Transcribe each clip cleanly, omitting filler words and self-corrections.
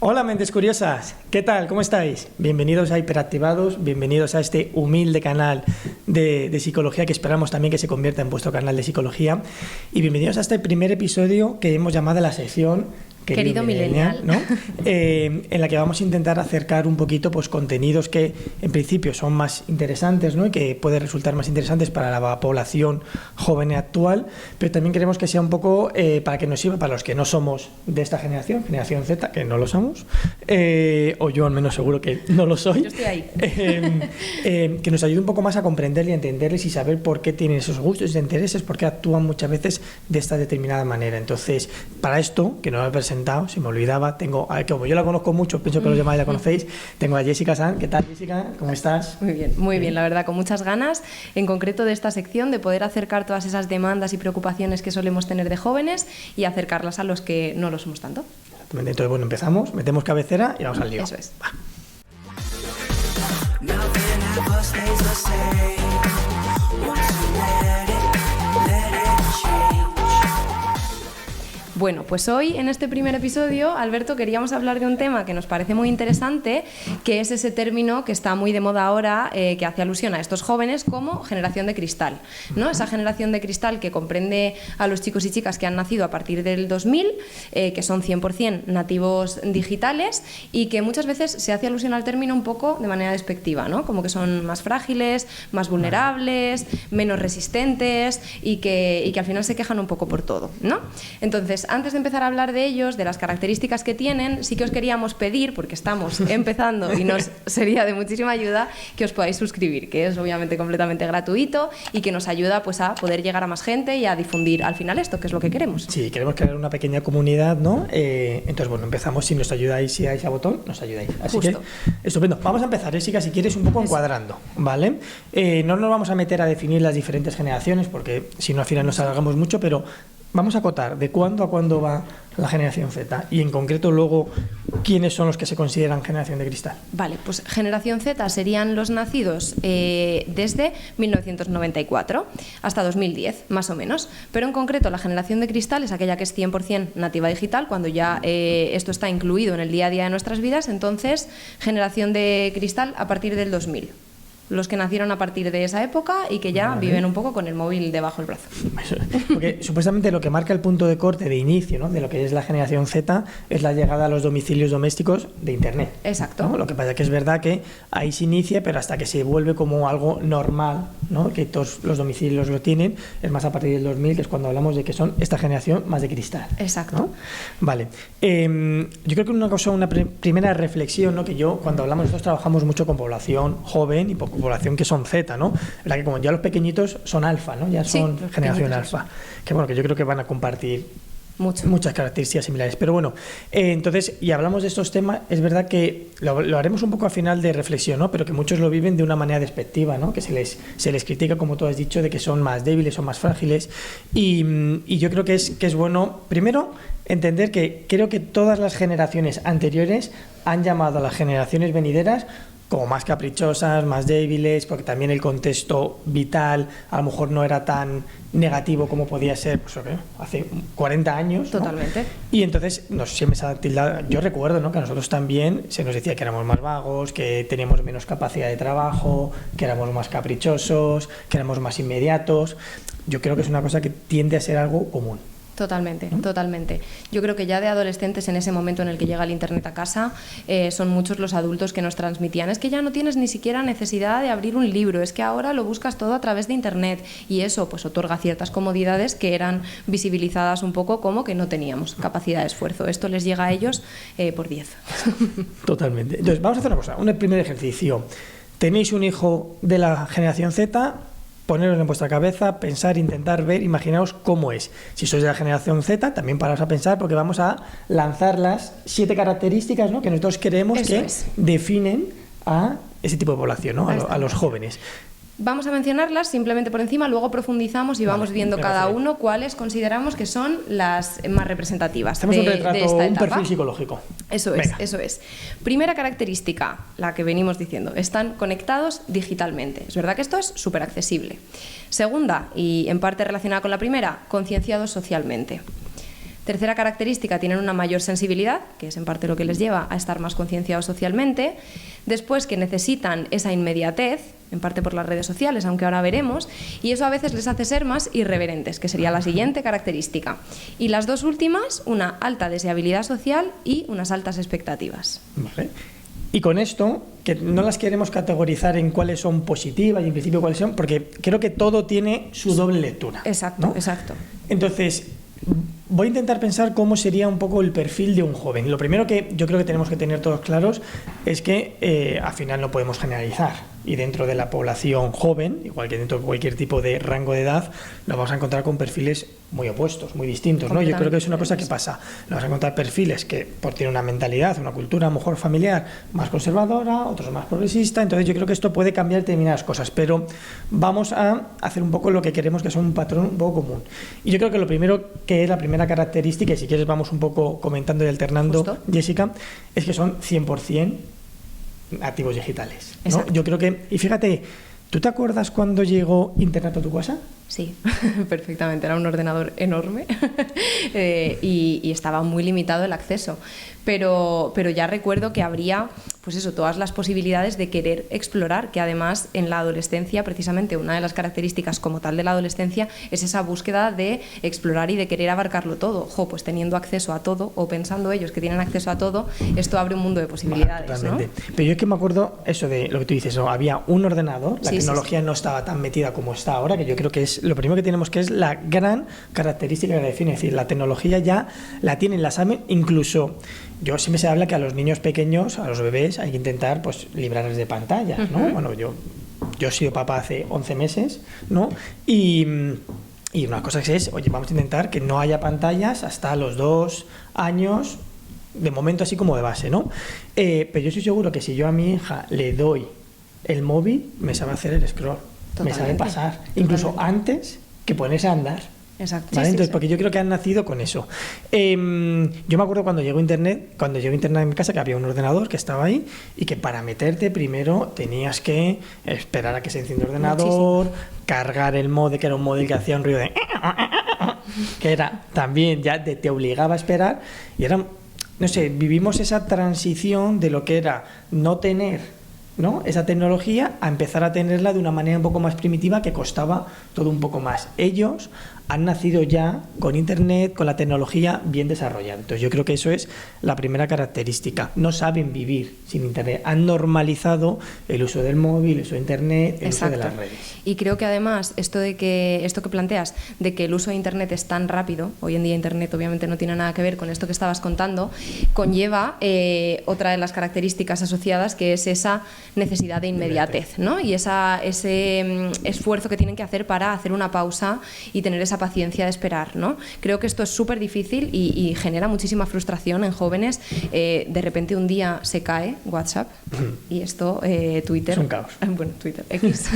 Hola mentes curiosas, ¿qué tal? ¿Cómo estáis? Bienvenidos a Hiperactivados, bienvenidos a este humilde canal de psicología que esperamos también que se convierta en vuestro canal de psicología y bienvenidos a este primer episodio que hemos llamado la sección Querido Millennial, ¿no? En la que vamos a intentar acercar un poquito pues, contenidos que en principio son más interesantes, ¿no? Y que pueden resultar más interesantes para la población joven y actual, pero también queremos que sea un poco para que nos sirva para los que no somos de esta generación Z, que no lo somos, o yo al menos seguro que no lo soy. Yo estoy ahí. Que nos ayude un poco más a comprender y a entenderles y saber por qué tienen esos gustos y intereses, por qué actúan muchas veces de esta determinada manera. Entonces, para esto, que no lo he presentado, se me olvidaba, como yo la conozco mucho, pienso que los demás la conocéis, tengo a Jessica San. ¿Qué tal, Jessica? ¿Cómo estás? Muy bien, la verdad, con muchas ganas, en concreto de esta sección, de poder acercar todas esas demandas y preocupaciones que solemos tener de jóvenes y acercarlas a los que no lo somos tanto. Entonces, bueno, empezamos, metemos cabecera y vamos al lío. Eso es. Va. Bueno, pues hoy en este primer episodio, Alberto, queríamos hablar de un tema que nos parece muy interesante, que es ese término que está muy de moda ahora, que hace alusión a estos jóvenes como generación de cristal, ¿no? Esa generación de cristal que comprende a los chicos y chicas que han nacido a partir del 2000, que son 100% nativos digitales y que muchas veces se hace alusión al término un poco de manera despectiva, ¿no? Como que son más frágiles, más vulnerables, menos resistentes y que al final se quejan un poco por todo, ¿no? Entonces, antes de empezar a hablar de ellos, de las características que tienen, sí que os queríamos pedir, porque estamos empezando y nos sería de muchísima ayuda, que os podáis suscribir, que es obviamente completamente gratuito y que nos ayuda pues, a poder llegar a más gente y a difundir al final esto, que es lo que queremos. Sí, queremos crear una pequeña comunidad, ¿no? Entonces, bueno, empezamos. Si nos ayudáis, si dais a botón, nos ayudáis. Así Justo. que, estupendo. Vamos a empezar, Jessica, si quieres, un poco encuadrando, ¿vale? No nos vamos a meter a definir las diferentes generaciones, porque si no, al final nos alargamos mucho, pero vamos a acotar de cuándo a cuándo va la generación Z y en concreto luego quiénes son los que se consideran generación de cristal. Vale, pues generación Z serían los nacidos desde 1994 hasta 2010, más o menos. Pero en concreto la generación de cristal es aquella que es 100% nativa digital, cuando ya esto está incluido en el día a día de nuestras vidas. Entonces, generación de cristal a partir del 2000. Los que nacieron a partir de esa época y que ya viven un poco con el móvil debajo del brazo. Porque supuestamente lo que marca el punto de corte de inicio, ¿no?, de lo que es la generación Z es la llegada a los domicilios domésticos de Internet. Exacto. ¿No? Lo que pasa es que es verdad que ahí se inicia, pero hasta que se vuelve como algo normal, ¿no?, que todos los domicilios lo tienen, es más a partir del 2000, que es cuando hablamos de que son esta generación más de cristal. Exacto. ¿No? Vale. Yo creo que una primera reflexión, ¿no?, que yo, cuando hablamos, nosotros trabajamos mucho con población joven y población que son Z, ¿no? La que como ya los pequeñitos son alfa, ¿no? Ya son generación alfa. Que bueno, que yo creo que van a compartir muchas características similares. Pero bueno, entonces, y hablamos de estos temas, es verdad que lo haremos un poco al final de reflexión, ¿no? Pero que muchos lo viven de una manera despectiva, ¿no? Que se les critica, como tú has dicho, de que son más débiles, son más frágiles. Y yo creo que es bueno, primero, entender que creo que todas las generaciones anteriores han llamado a las generaciones venideras como más caprichosas, más débiles, porque también el contexto vital a lo mejor no era tan negativo como podía ser pues, hace 40 años. Totalmente. ¿No? Y entonces siempre se ha tildado. Yo recuerdo, ¿no?, que a nosotros también se nos decía que éramos más vagos, que teníamos menos capacidad de trabajo, que éramos más caprichosos, que éramos más inmediatos. Yo creo que es una cosa que tiende a ser algo común. Totalmente, totalmente. Yo creo que ya de adolescentes, en ese momento en el que llega el internet a casa, son muchos los adultos que nos transmitían: es que ya no tienes ni siquiera necesidad de abrir un libro, es que ahora lo buscas todo a través de internet, y eso pues otorga ciertas comodidades que eran visibilizadas un poco como que no teníamos capacidad de esfuerzo. Esto les llega a ellos por 10. Totalmente. Entonces vamos a hacer una cosa, un primer ejercicio. Tenéis un hijo de la generación Z, poneros en vuestra cabeza, pensar, intentar ver, imaginaos cómo es. Si sois de la generación Z, también paraos a pensar, porque vamos a lanzar las 7 características, ¿no?, que nosotros creemos que definen a ese tipo de población, ¿no?, a los jóvenes. Vamos a mencionarlas simplemente por encima, luego profundizamos y vamos viendo cada uno cuáles consideramos que son las más representativas. Hacemos un retrato, de esta etapa. Un perfil psicológico. Eso es, eso es. Primera característica, la que venimos diciendo: están conectados digitalmente. Es verdad que esto es súper accesible. Segunda, y en parte relacionada con la primera, concienciados socialmente. Tercera característica, tienen una mayor sensibilidad, que es en parte lo que les lleva a estar más concienciados socialmente. Después, que necesitan esa inmediatez, en parte por las redes sociales, aunque ahora veremos, y eso a veces les hace ser más irreverentes, que sería la siguiente característica. Y las dos últimas, una alta deseabilidad social y unas altas expectativas. Vale. Y con esto, que no las queremos categorizar en cuáles son positivas y en principio cuáles son, porque creo que todo tiene su doble lectura. Exacto, ¿no? exacto. Entonces, voy a intentar pensar cómo sería un poco el perfil de un joven. Lo primero que yo creo que tenemos que tener todos claros es que al final no podemos generalizar. Y dentro de la población joven, igual que dentro de cualquier tipo de rango de edad, nos vamos a encontrar con perfiles muy opuestos, muy distintos, ¿no? Yo creo que es una cosa que pasa. Nos vamos a encontrar perfiles que tienen una mentalidad, una cultura a lo mejor familiar más conservadora, otros más progresista. Entonces yo creo que esto puede cambiar determinadas cosas, pero vamos a hacer un poco lo que queremos, que es un patrón un poco común. Y yo creo que lo primero, que es la primera característica, y si quieres vamos un poco comentando y alternando, justo, Jessica, es que son 100% activos digitales, ¿no? Yo creo que, y fíjate, ¿tú te acuerdas cuando llegó Internet a tu casa? Sí, perfectamente. Era un ordenador enorme y estaba muy limitado el acceso. Pero ya recuerdo que habría, pues eso, todas las posibilidades de querer explorar, que además en la adolescencia, precisamente una de las características como tal de la adolescencia es esa búsqueda de explorar y de querer abarcarlo todo. Pues teniendo acceso a todo, o pensando ellos que tienen acceso a todo, esto abre un mundo de posibilidades. Totalmente. ¿No? Pero yo es que me acuerdo eso de lo que tú dices, ¿no? Había un ordenador, la tecnología no estaba tan metida como está ahora, que yo creo que es lo primero que tenemos, que es la gran característica que la define. Es decir, la tecnología ya la tienen, la saben, incluso yo siempre se habla que a los niños pequeños, a los bebés, hay que intentar pues librarles de pantallas, ¿no? Bueno, yo he sido papá hace 11 meses, ¿no? Y una cosa que es, oye, vamos a intentar que no haya pantallas hasta los 2 años, de momento así como de base, ¿no? Pero yo estoy seguro que si yo a mi hija le doy el móvil, me sabe hacer el scroll, me sabe pasar, incluso antes que ponerse a andar. Exacto. ¿Vale? Entonces, sí. porque yo creo que han nacido con eso. Yo me acuerdo cuando llegó internet en mi casa, que había un ordenador que estaba ahí y que para meterte primero tenías que esperar a que se encienda el ordenador, cargar el módem, que era un módem que hacía un ruido de que era también ya te obligaba a esperar, y era, no sé, vivimos esa transición de lo que era no tener, ¿no?, esa tecnología, a empezar a tenerla de una manera un poco más primitiva, que costaba todo un poco más. Ellos han nacido ya con internet, con la tecnología bien desarrollada. Entonces yo creo que eso es la primera característica. No saben vivir sin internet, han normalizado el uso del móvil, el uso de internet, el uso de las redes. Y creo que además esto que planteas, de que el uso de internet es tan rápido, hoy en día internet obviamente no tiene nada que ver con esto que estabas contando, conlleva otra de las características asociadas, que es esa necesidad de inmediatez, ¿no? Y ese esfuerzo que tienen que hacer para hacer una pausa y tener esa paciencia de esperar, ¿no? Creo que esto es súper difícil y genera muchísima frustración en jóvenes. De repente un día se cae WhatsApp y esto, Twitter... Es un caos. Bueno, Twitter, X,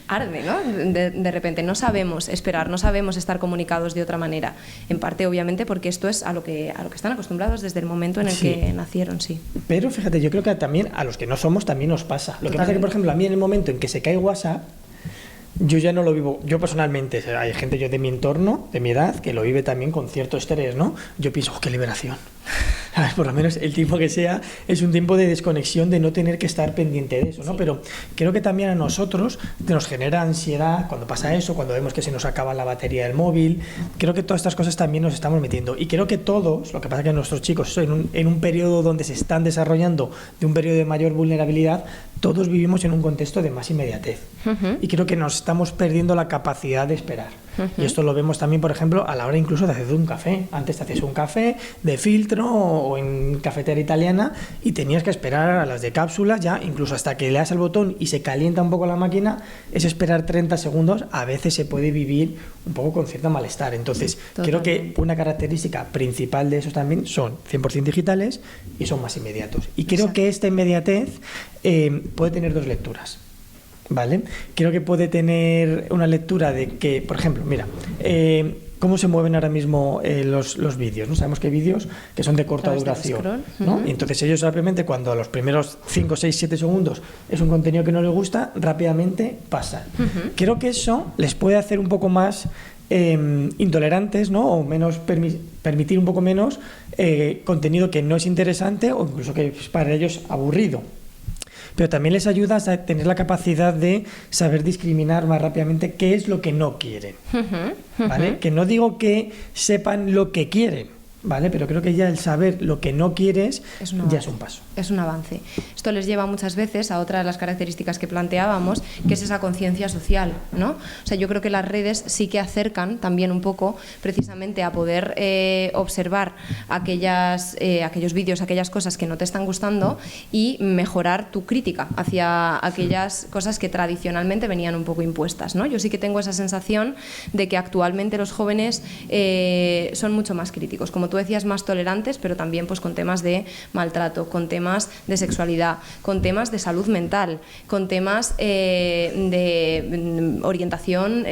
arde, ¿no? De repente no sabemos esperar, no sabemos estar comunicados de otra manera. En parte, obviamente, porque esto es a lo que están acostumbrados desde el momento en el que nacieron, sí. Pero fíjate, yo creo que también a los que no somos también nos pasa. Lo que pasa es que, por ejemplo, a mí en el momento en que se cae WhatsApp, yo ya no lo vivo, yo personalmente, hay gente yo de mi entorno, de mi edad, que lo vive también con cierto estrés, ¿no? Yo pienso, qué liberación. Por lo menos el tiempo que sea es un tiempo de desconexión, de no tener que estar pendiente de eso, ¿no? Sí. Pero creo que también a nosotros nos genera ansiedad cuando pasa eso, cuando vemos que se nos acaba la batería del móvil. Creo que todas estas cosas también nos estamos metiendo. Y creo que todos, lo que pasa es que nuestros chicos en un periodo donde se están desarrollando, de un periodo de mayor vulnerabilidad, todos vivimos en un contexto de más inmediatez. Y creo que nos estamos perdiendo la capacidad de esperar. Y esto lo vemos también, por ejemplo, a la hora incluso de hacer un café. Antes te hacías un café de filtro o en cafetera italiana y tenías que esperar a las de cápsulas, ya incluso hasta que le das al botón y se calienta un poco la máquina, es esperar 30 segundos. A veces se puede vivir un poco con cierto malestar. Entonces, creo que una característica principal de esos también son 100% digitales y son más inmediatos. Y creo que esta inmediatez puede tener dos lecturas. ¿Vale? Creo que puede tener una lectura de que, por ejemplo, mira, cómo se mueven ahora mismo los vídeos, ¿no? Sabemos que hay vídeos que son de corta duración, ¿no? Y entonces ellos simplemente, cuando a los primeros 5, 6, 7 segundos es un contenido que no les gusta, rápidamente pasan. Creo que eso les puede hacer un poco más intolerantes, ¿no? O menos permitir un poco menos contenido que no es interesante o incluso que es para ellos aburrido. Pero también les ayuda a tener la capacidad de saber discriminar más rápidamente qué es lo que no quieren, ¿vale? Que no digo que sepan lo que quieren, ¿vale? Pero creo que ya el saber lo que no quieres ya es un paso. Es un avance. Esto les lleva muchas veces a otra de las características que planteábamos, que es esa conciencia social, ¿no? O sea, yo creo que las redes sí que acercan también un poco precisamente a poder observar aquellos vídeos, aquellas cosas que no te están gustando y mejorar tu crítica hacia aquellas cosas que tradicionalmente venían un poco impuestas, ¿no? Yo sí que tengo esa sensación de que actualmente los jóvenes son mucho más críticos, como tú decías, más tolerantes, pero también pues con temas de maltrato, con temas de sexualidad, con temas de salud mental, con temas de orientación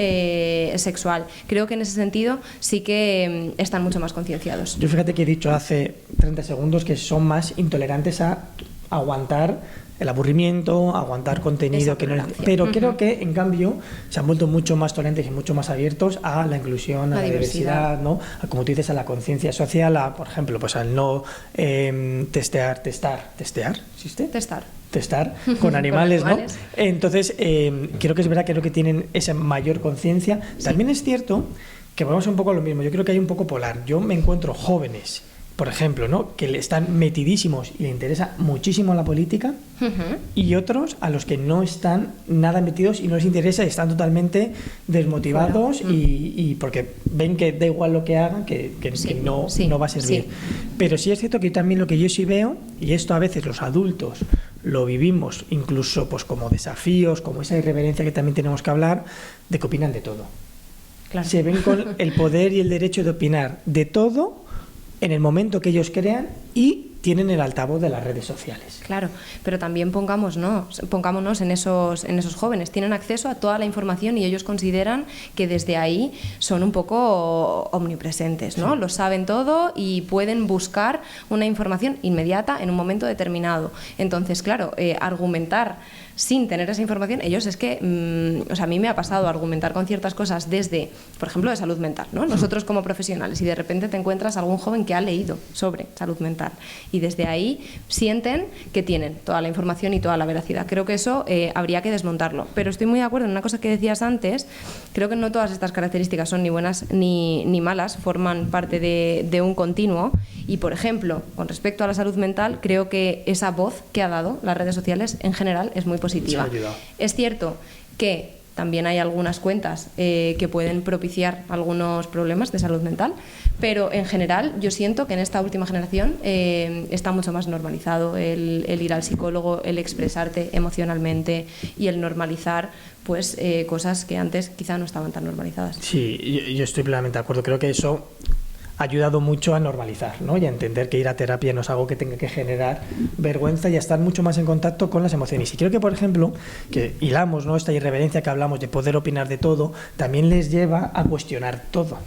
sexual. Creo que en ese sentido sí que están mucho más concienciados. Yo fíjate que he dicho hace 30 segundos que son más intolerantes a aguantar el aburrimiento, aguantar contenido que no les... Pero creo que, en cambio, se han vuelto mucho más tolerantes y mucho más abiertos a la inclusión, a la diversidad, ¿no? A, como tú dices, a la conciencia social, a, por ejemplo, pues al no testear, ¿existe? Testar con animales, ¿no? Entonces, creo que es verdad que tienen esa mayor conciencia. Sí. También es cierto que vamos un poco a lo mismo. Yo creo que hay un poco polar. Yo me encuentro jóvenes, por ejemplo, ¿no? Que le están metidísimos y le interesa muchísimo la política, y otros a los que no están nada metidos y no les interesa y están totalmente desmotivados y porque ven que da igual lo que hagan, que no va a servir. Sí. Pero sí es cierto que también lo que yo sí veo, y esto a veces los adultos lo vivimos incluso pues como desafíos, como esa irreverencia que también tenemos que hablar, de que opinan de todo. Claro. Se ven con el poder y el derecho de opinar de todo en el momento que ellos crean y tienen el altavoz de las redes sociales. Claro, pero también pongámonos en esos jóvenes. Tienen acceso a toda la información y ellos consideran que desde ahí son un poco omnipresentes, ¿no? Sí. Lo saben todo y pueden buscar una información inmediata en un momento determinado. Entonces, claro, argumentar sin tener esa información, ellos es que, o sea, a mí me ha pasado argumentar con ciertas cosas desde, por ejemplo, de salud mental, ¿no? Nosotros como profesionales, y de repente te encuentras algún joven que ha leído sobre salud mental y desde ahí sienten que tienen toda la información y toda la veracidad. Creo que eso habría que desmontarlo. Pero estoy muy de acuerdo en una cosa que decías antes. Creo que no todas estas características son ni buenas ni malas, forman parte de un continuo. Y, por ejemplo, con respecto a la salud mental, creo que esa voz que ha dado las redes sociales en general es muy positiva. Es cierto que también hay algunas cuentas que pueden propiciar algunos problemas de salud mental, pero en general yo siento que en esta última generación está mucho más normalizado el ir al psicólogo, el expresarte emocionalmente y el normalizar pues cosas que antes quizá no estaban tan normalizadas. Sí, yo estoy plenamente de acuerdo. Creo que eso ha ayudado mucho a normalizar, ¿no? Y a entender que ir a terapia no es algo que tenga que generar vergüenza y a estar mucho más en contacto con las emociones. Y creo que, por ejemplo, que hilamos, ¿no?, esta irreverencia que hablamos de poder opinar de todo, también les lleva a cuestionar todo,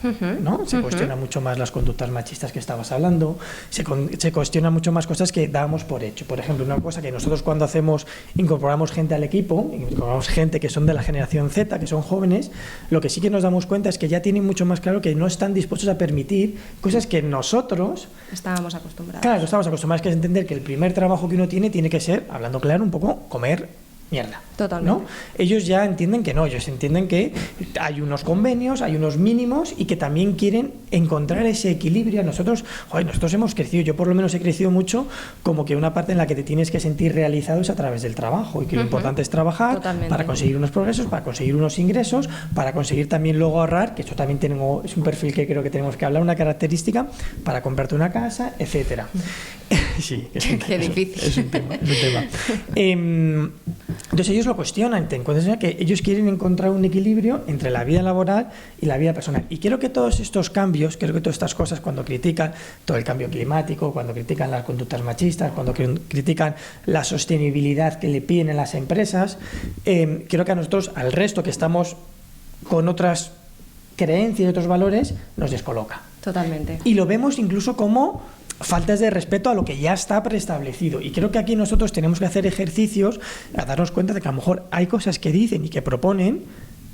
¿no? Se cuestiona mucho más las conductas machistas que estabas hablando, se cuestiona mucho más cosas que dábamos por hecho. Por ejemplo, una cosa que nosotros cuando incorporamos gente al equipo, incorporamos gente que son de la generación Z, que son jóvenes, lo que sí que nos damos cuenta es que ya tienen mucho más claro que no están dispuestos a permitir cosas que nosotros estábamos acostumbrados. Claro, estamos acostumbrados, que es entender que el primer trabajo que uno tiene que ser, hablando claro, un poco comer mierda. Totalmente. ¿No? Ellos ya entienden que no, ellos entienden que hay unos convenios, hay unos mínimos y que también quieren encontrar ese equilibrio. Nosotros hemos crecido, yo por lo menos he crecido mucho, como que una parte en la que te tienes que sentir realizado es a través del trabajo y que lo importante es trabajar. Totalmente. Para conseguir unos progresos, para conseguir unos ingresos, para conseguir también luego ahorrar, que esto también es un perfil que creo que tenemos que hablar, una característica, para comprarte una casa, etcétera. Sí, qué difícil. Es un tema. Entonces ellos lo cuestionan, te encuentras que ellos quieren encontrar un equilibrio entre la vida laboral y la vida personal. Y creo que todos estos cambios, creo que todas estas cosas, cuando critican todo el cambio climático, cuando critican las conductas machistas, cuando critican la sostenibilidad que le piden en las empresas, creo que a nosotros, al resto que estamos con otras creencias y otros valores, nos descoloca. Totalmente. Y lo vemos incluso como faltas de respeto a lo que ya está preestablecido. Y creo que aquí nosotros tenemos que hacer ejercicios a darnos cuenta de que a lo mejor hay cosas que dicen y que proponen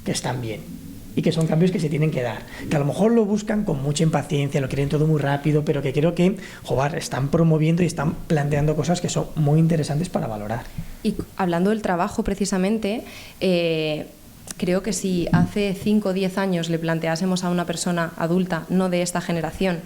que están bien. y que son cambios que se tienen que dar. Que a lo mejor lo buscan con mucha impaciencia, lo quieren todo muy rápido, pero que creo que, joder, están promoviendo y están planteando cosas que son muy interesantes para valorar. Y hablando del trabajo, precisamente, creo que si hace 5 o 10 años le planteásemos a una persona adulta, no de esta generación,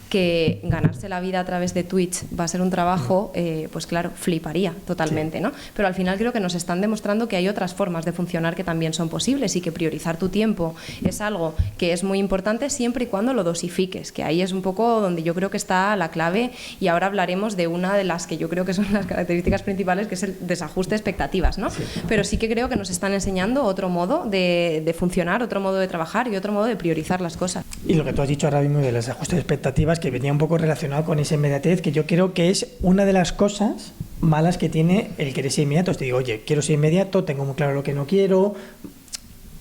que ganarse la vida a través de Twitch va a ser un trabajo, pues claro, fliparía totalmente, ¿no? Pero al final creo que nos están demostrando que hay otras formas de funcionar que también son posibles y que priorizar tu tiempo es algo que es muy importante siempre y cuando lo dosifiques, que ahí es un poco donde yo creo que está la clave, y ahora hablaremos de una de las que yo creo que son las características principales, que es el desajuste de expectativas, ¿no? Sí. Pero sí que creo que nos están enseñando otro modo de funcionar, otro modo de trabajar y otro modo de priorizar las cosas. Y lo que tú has dicho ahora mismo de los ajustes de expectativas, que venía un poco relacionado con esa inmediatez, que yo creo que es una de las cosas malas que tiene el querer ser inmediato. Te digo, oye, quiero ser inmediato, tengo muy claro lo que no quiero,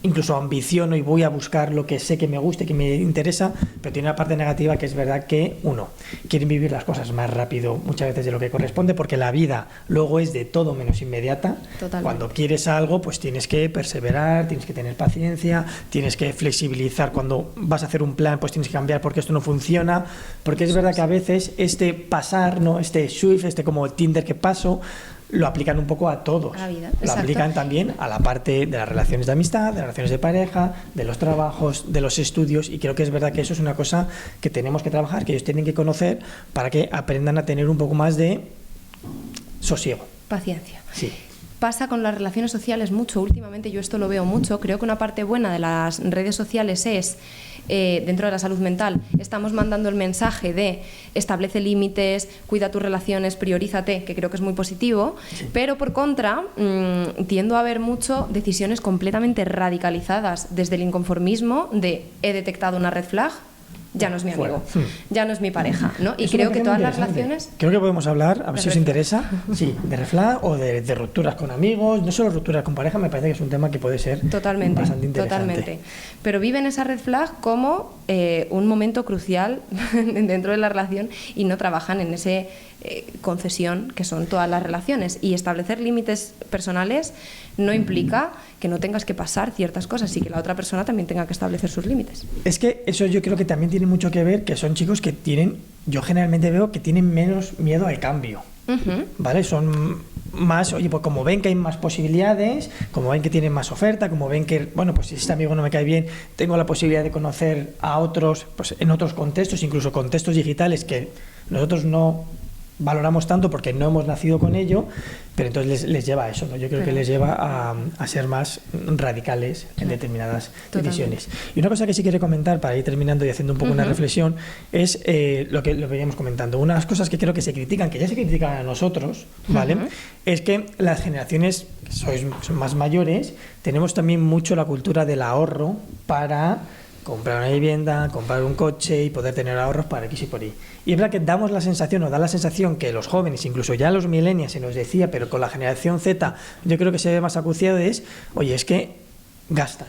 incluso ambiciono y voy a buscar lo que sé que me gusta y que me interesa, pero tiene una parte negativa, que es verdad que uno quiere vivir las cosas más rápido muchas veces de lo que corresponde, porque la vida luego es de todo menos inmediata. Totalmente. Cuando quieres algo, pues tienes que perseverar, tienes que tener paciencia, tienes que flexibilizar. Cuando vas a hacer un plan, pues tienes que cambiar porque esto no funciona, porque es verdad que a veces este pasar, ¿no? Este Swift, como el Tinder que paso, lo aplican un poco a todos. A la vida, lo aplican también a la parte de las relaciones de amistad, de las relaciones de pareja, de los trabajos, de los estudios, y creo que es verdad que eso es una cosa que tenemos que trabajar, que ellos tienen que conocer para que aprendan a tener un poco más de sosiego. Paciencia. Sí. Pasa con las relaciones sociales mucho, últimamente yo esto lo veo mucho. Creo que una parte buena de las redes sociales es, dentro de la salud mental, estamos mandando el mensaje de establece límites, cuida tus relaciones, priorízate, que creo que es muy positivo, sí. Pero por contra, tiendo a ver mucho decisiones completamente radicalizadas desde el inconformismo de he detectado una red flag, ya no es mi amigo, ya no es mi pareja, ¿no? Y creo que todas las relaciones... Creo que podemos hablar, a ver si os interesa, sí, de red flag o de rupturas con amigos, no solo rupturas con pareja, me parece que es un tema que puede ser bastante interesante. Totalmente. Pero viven esa red flag como un momento crucial dentro de la relación y no trabajan en ese concesión que son todas las relaciones. Y establecer límites personales no implica que no tengas que pasar ciertas cosas y que la otra persona también tenga que establecer sus límites. Es que eso yo creo que también tiene mucho que ver, que son chicos que tienen, yo generalmente veo que tienen menos miedo al cambio. ¿Vale? Son más, oye, pues como ven que hay más posibilidades, como ven que tienen más oferta, como ven que, bueno, pues si este amigo no me cae bien, tengo la posibilidad de conocer a otros, pues en otros contextos, incluso contextos digitales que nosotros no valoramos tanto porque no hemos nacido con ello, pero entonces les lleva a eso, ¿no? Yo creo que les lleva a ser más radicales en determinadas decisiones. Y una cosa que sí quiero comentar para ir terminando y haciendo un poco una reflexión es lo que veníamos comentando. Unas cosas que creo que se critican, que ya se critican a nosotros, ¿vale? Es que las generaciones que son más mayores tenemos también mucho la cultura del ahorro para comprar una vivienda, comprar un coche y poder tener ahorros para X y por Y. Y es verdad que da la sensación que los jóvenes, incluso ya los millennials se nos decía, pero con la generación Z yo creo que se ve más acuciado, es, oye, es que gastan,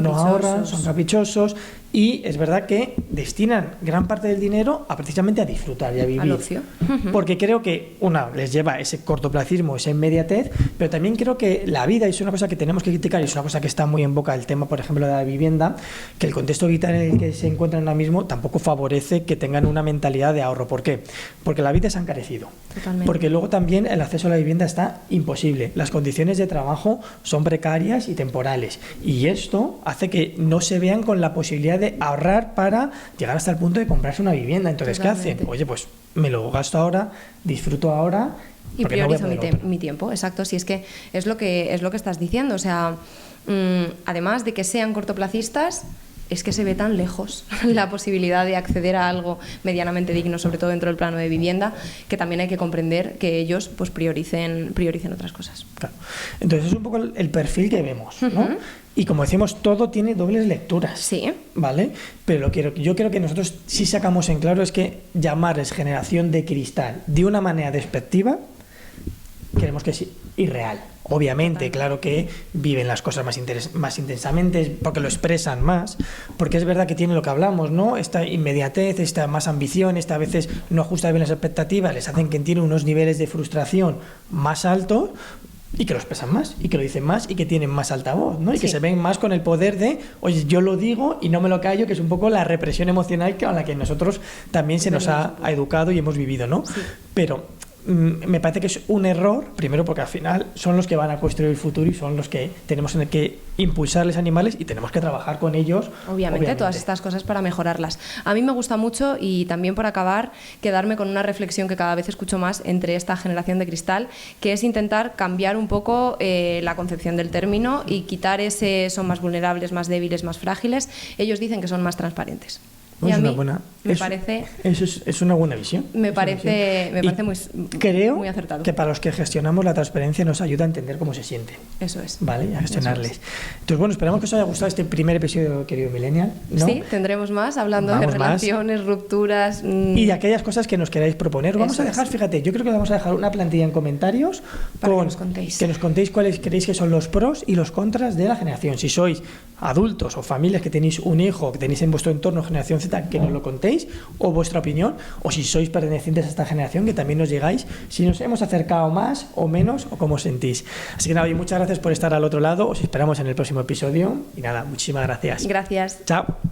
no ahorran, son caprichosos, y es verdad que destinan gran parte del dinero precisamente a disfrutar y a vivir. Al ocio. Porque creo que les lleva ese cortoplacismo, esa inmediatez, pero también creo que la vida, y es una cosa que tenemos que criticar, y es una cosa que está muy en boca, el tema, por ejemplo, de la vivienda, que el contexto vital en el que se encuentran ahora mismo tampoco favorece que tengan una mentalidad de ahorro. ¿Por qué? Porque la vida se ha encarecido. Totalmente. Porque luego también el acceso a la vivienda está imposible. Las condiciones de trabajo son precarias y temporales. Y esto hace que no se vean con la posibilidad de ahorrar para llegar hasta el punto de comprarse una vivienda. Entonces, totalmente. ¿Qué hacen? Oye, pues me lo gasto ahora, disfruto ahora y priorizo mi tiempo. Exacto, si es que es lo que estás diciendo. O sea, además de que sean cortoplacistas, es que se ve tan lejos la posibilidad de acceder a algo medianamente digno, sobre todo dentro del plano de vivienda, que también hay que comprender que ellos pues prioricen otras cosas. Claro. Entonces es un poco el perfil que vemos, ¿no? Y como decimos, todo tiene dobles lecturas. Sí. ¿Vale? Pero yo creo que nosotros sí sacamos en claro es que llamarles generación de cristal de una manera despectiva, creemos que es irreal. Obviamente, claro que viven las cosas más intensamente porque lo expresan más, porque es verdad que tienen lo que hablamos, ¿no? Esta inmediatez, esta más ambición, esta a veces no ajusta bien las expectativas, les hacen que tienen unos niveles de frustración más altos, y que lo expresan más, y que lo dicen más, y que tienen más altavoz, ¿no? Y que Sí. se ven más con el poder de, oye, yo lo digo y no me lo callo, que es un poco la represión emocional a la que nosotros también se nos ha educado y hemos vivido, ¿no? Sí. Pero me parece que es un error, primero porque al final son los que van a construir el futuro y son los que tenemos que impulsarles animales y tenemos que trabajar con ellos. Obviamente, todas estas cosas para mejorarlas. A mí me gusta mucho, y también por acabar, quedarme con una reflexión que cada vez escucho más entre esta generación de cristal, que es intentar cambiar un poco la concepción del término y quitar ese son más vulnerables, más débiles, más frágiles. Ellos dicen que son más transparentes. Pues Y a mí me me parece... Eso es una buena visión. Me parece Creo muy acertado. que para los que gestionamos la transparencia nos ayuda a entender cómo se sienten. Eso es. ¿Vale? A gestionarles. Entonces, bueno, esperamos que os haya gustado este primer episodio, querido Millennial, ¿no? Sí, tendremos más hablando de relaciones, rupturas... Y de aquellas cosas que nos queráis proponer. Vamos a dejar, fíjate, yo creo que vamos a dejar una plantilla en comentarios para que nos contéis. Que nos contéis cuáles creéis que son los pros y los contras de la generación. Si sois adultos o familias que tenéis un hijo, que tenéis en vuestro entorno generación Z, que nos lo contéis, o vuestra opinión, o si sois pertenecientes a esta generación, que también nos digáis si nos hemos acercado más o menos o cómo os sentís. Así que nada, y muchas gracias por estar al otro lado, os esperamos en el próximo episodio y nada, muchísimas gracias. Gracias. Chao.